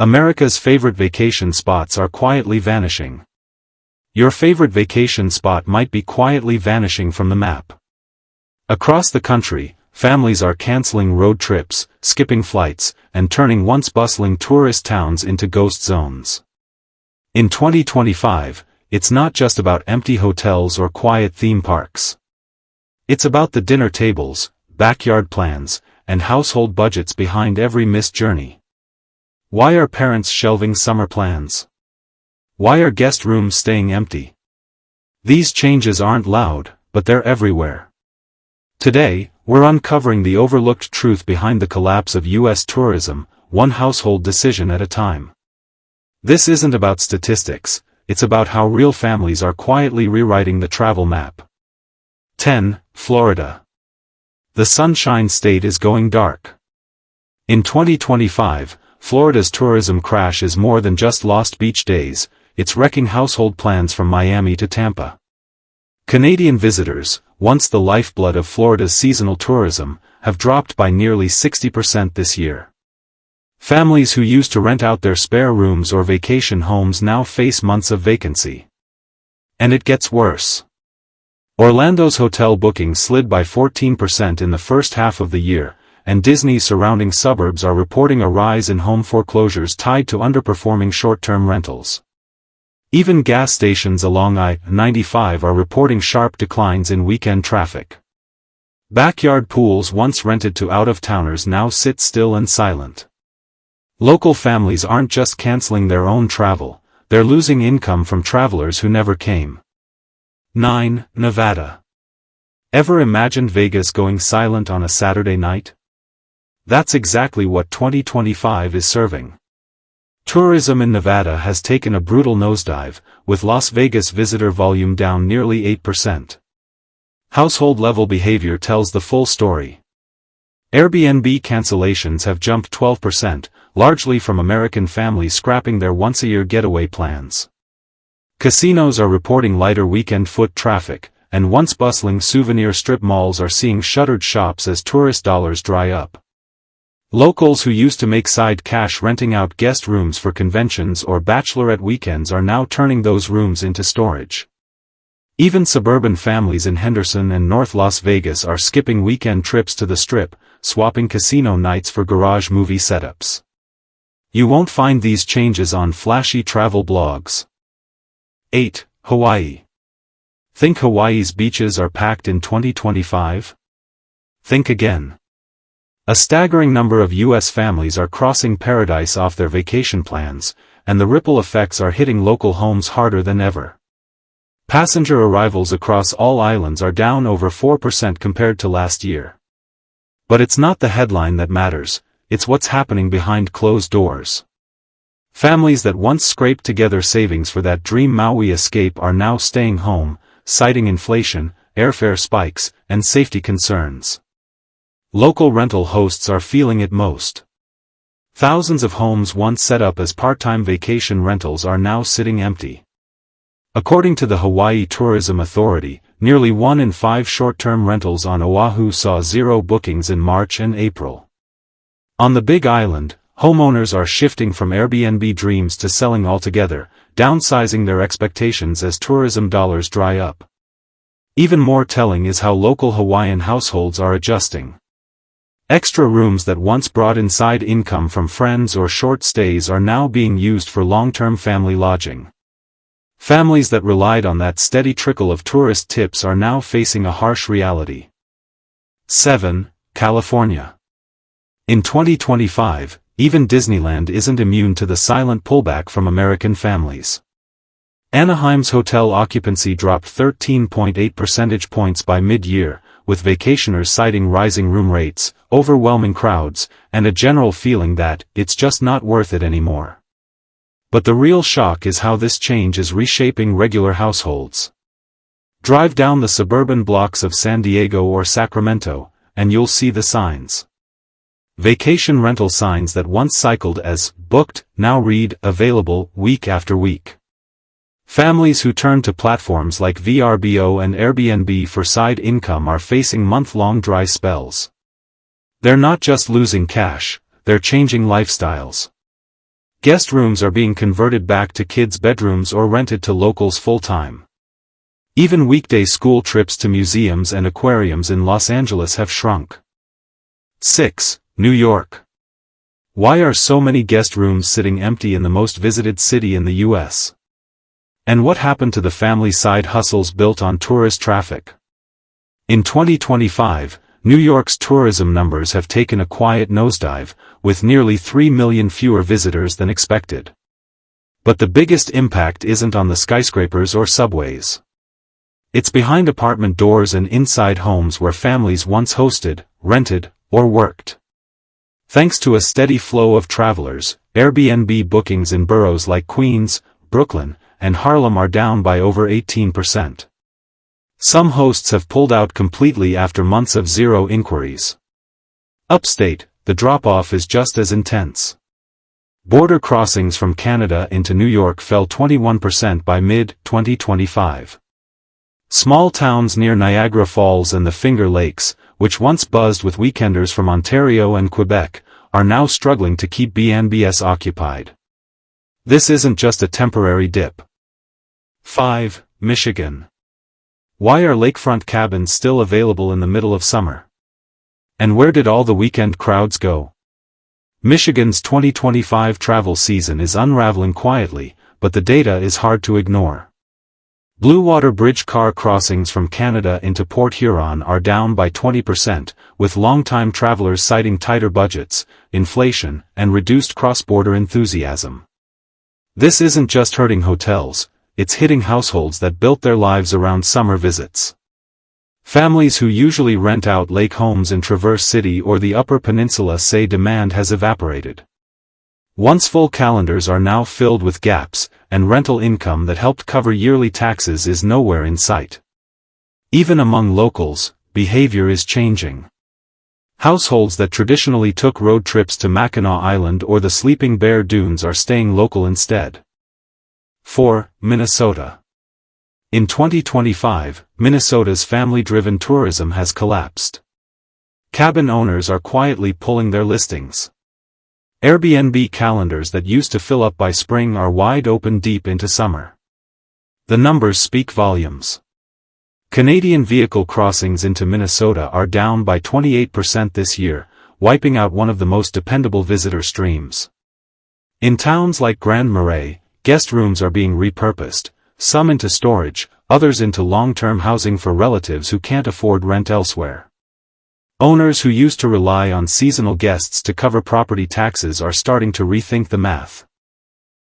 America's favorite vacation spots are quietly vanishing. Your favorite vacation spot might be quietly vanishing from the map. Across the country, families are canceling road trips, skipping flights, and turning once bustling tourist towns into ghost zones. In 2025, it's not just about empty hotels or quiet theme parks. It's about the dinner tables, backyard plans, and household budgets behind every missed journey. Why are parents shelving summer plans? Why are guest rooms staying empty? These changes aren't loud, but they're everywhere. Today, we're uncovering the overlooked truth behind the collapse of U.S. tourism, one household decision at a time. This isn't about statistics, it's about how real families are quietly rewriting the travel map. 10. Florida. The Sunshine State is going dark. In 2025, Florida's tourism crash is more than just lost beach days, it's wrecking household plans from Miami to Tampa. Canadian visitors, once the lifeblood of Florida's seasonal tourism, have dropped by nearly 60% this year. Families who used to rent out their spare rooms or vacation homes now face months of vacancy. And it gets worse. Orlando's hotel bookings slid by 14% in the first half of the year, and Disney's surrounding suburbs are reporting a rise in home foreclosures tied to underperforming short-term rentals. Even gas stations along I-95 are reporting sharp declines in weekend traffic. Backyard pools once rented to out-of-towners now sit still and silent. Local families aren't just canceling their own travel, they're losing income from travelers who never came. 9. Nevada. Ever imagined Vegas going silent on a Saturday night? That's exactly what 2025 is serving. Tourism in Nevada has taken a brutal nosedive, with Las Vegas visitor volume down nearly 8%. Household-level behavior tells the full story. Airbnb cancellations have jumped 12%, largely from American families scrapping their once-a-year getaway plans. Casinos are reporting lighter weekend foot traffic, and once bustling souvenir strip malls are seeing shuttered shops as tourist dollars dry up. Locals who used to make side cash renting out guest rooms for conventions or bachelorette weekends are now turning those rooms into storage. Even suburban families in Henderson and North Las Vegas are skipping weekend trips to the Strip, swapping casino nights for garage movie setups. You won't find these changes on flashy travel blogs. 8. Hawaii. Think Hawaii's beaches are packed in 2025? Think again. A staggering number of U.S. families are crossing paradise off their vacation plans, and the ripple effects are hitting local homes harder than ever. Passenger arrivals across all islands are down over 4% compared to last year. But it's not the headline that matters, it's what's happening behind closed doors. Families that once scraped together savings for that dream Maui escape are now staying home, citing inflation, airfare spikes, and safety concerns. Local rental hosts are feeling it most. Thousands of homes once set up as part-time vacation rentals are now sitting empty. According to the Hawaii Tourism Authority, nearly 1 in 5 short-term rentals on Oahu saw zero bookings in March and April. On the Big Island, homeowners are shifting from Airbnb dreams to selling altogether, downsizing their expectations as tourism dollars dry up. Even more telling is how local Hawaiian households are adjusting. Extra rooms that once brought in side income from friends or short stays are now being used for long-term family lodging. Families that relied on that steady trickle of tourist tips are now facing a harsh reality. 7. California. In 2025, even Disneyland isn't immune to the silent pullback from American families. Anaheim's hotel occupancy dropped 13.8 percentage points by mid-year, with vacationers citing rising room rates, overwhelming crowds, and a general feeling that it's just not worth it anymore. But the real shock is how this change is reshaping regular households. Drive down the suburban blocks of San Diego or Sacramento, and you'll see the signs. Vacation rental signs that once cycled as booked now read available week after week. Families who turn to platforms like VRBO and Airbnb for side income are facing month-long dry spells. They're not just losing cash, they're changing lifestyles. Guest rooms are being converted back to kids' bedrooms or rented to locals full-time. Even weekday school trips to museums and aquariums in Los Angeles have shrunk. 6. New York. Why are so many guest rooms sitting empty in the most visited city in the U.S.? And what happened to the family side hustles built on tourist traffic? In 2025, New York's tourism numbers have taken a quiet nosedive, with nearly 3 million fewer visitors than expected. But the biggest impact isn't on the skyscrapers or subways. It's behind apartment doors and inside homes where families once hosted, rented, or worked. Thanks to a steady flow of travelers, Airbnb bookings in boroughs like Queens, Brooklyn, and Harlem are down by over 18%. Some hosts have pulled out completely after months of zero inquiries. Upstate, the drop-off is just as intense. Border crossings from Canada into New York fell 21% by mid-2025. Small towns near Niagara Falls and the Finger Lakes, which once buzzed with weekenders from Ontario and Quebec, are now struggling to keep B&Bs occupied. This isn't just a temporary dip. 5. Michigan. Why are lakefront cabins still available in the middle of summer? And where did all the weekend crowds go? Michigan's 2025 travel season is unraveling quietly, but the data is hard to ignore. Blue Water Bridge car crossings from Canada into Port Huron are down by 20%, with long-time travelers citing tighter budgets, inflation, and reduced cross-border enthusiasm. This isn't just hurting hotels, it's hitting households that built their lives around summer visits. Families who usually rent out lake homes in Traverse City or the Upper Peninsula say demand has evaporated. Once full calendars are now filled with gaps, and rental income that helped cover yearly taxes is nowhere in sight. Even among locals, behavior is changing. Households that traditionally took road trips to Mackinac Island or the Sleeping Bear Dunes are staying local instead. 4. Minnesota. In 2025, Minnesota's family-driven tourism has collapsed. Cabin owners are quietly pulling their listings. Airbnb calendars that used to fill up by spring are wide open deep into summer. The numbers speak volumes. Canadian vehicle crossings into Minnesota are down by 28% this year, wiping out one of the most dependable visitor streams. In towns like Grand Marais, guest rooms are being repurposed, some into storage, others into long-term housing for relatives who can't afford rent elsewhere. Owners who used to rely on seasonal guests to cover property taxes are starting to rethink the math.